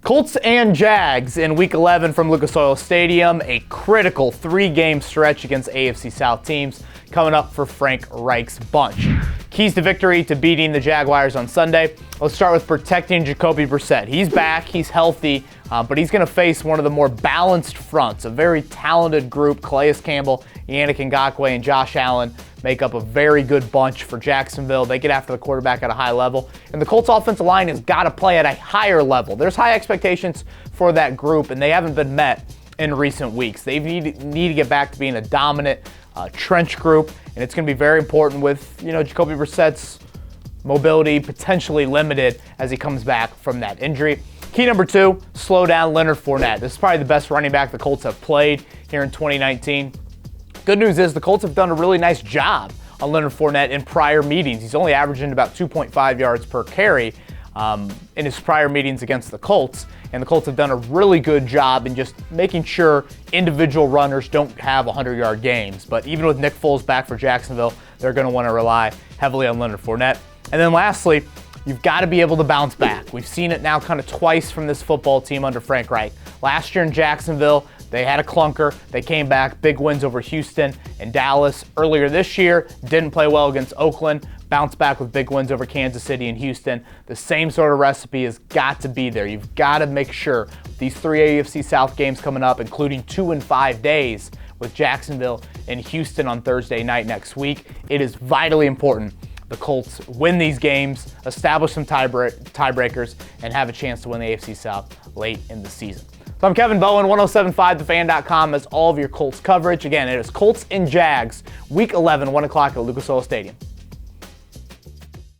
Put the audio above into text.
Colts and Jags in Week 11 from Lucas Oil Stadium. A critical 3-game stretch against AFC South teams coming up for Frank Reich's bunch. Keys to victory to beating the Jaguars on Sunday. Let's start with protecting Jacoby Brissett. He's back, he's healthy, but he's going to face one of the more balanced fronts. A very talented group. Calais Campbell, Yannick Ngakoue, and Josh Allen make up a very good bunch for Jacksonville. They get after the quarterback at a high level. And the Colts offensive line has got to play at a higher level. There's high expectations for that group, and they haven't been met in recent weeks. They need to get back to being a dominant trench group, and it's going to be very important with, Jacoby Brissett's mobility potentially limited as he comes back from that injury. Key number 2, slow down Leonard Fournette. This is probably the best running back the Colts have played here in 2019. Good news is the Colts have done a really nice job on Leonard Fournette in prior meetings. He's only averaging about 2.5 yards per carry in his prior meetings against the Colts. And the Colts have done a really good job in just making sure individual runners don't have 100-yard games. But even with Nick Foles back for Jacksonville, they're going to want to rely heavily on Leonard Fournette. And then lastly, you've got to be able to bounce back. We've seen it now kind of twice from this football team under Frank Reich. Last year in Jacksonville, they had a clunker. They came back, big wins over Houston and Dallas. Earlier this year, didn't play well against Oakland, bounced back with big wins over Kansas City and Houston. The same sort of recipe has got to be there. You've got to make sure these 3 AFC South games coming up, including 2 in 5 days with Jacksonville and Houston on Thursday night next week, it is vitally important the Colts win these games, establish some tiebreakers, and have a chance to win the AFC South late in the season. So I'm Kevin Bowen, 1075thefan.com has all of your Colts coverage. Again, it is Colts and Jags, Week 11, 1 o'clock at Lucas Oil Stadium.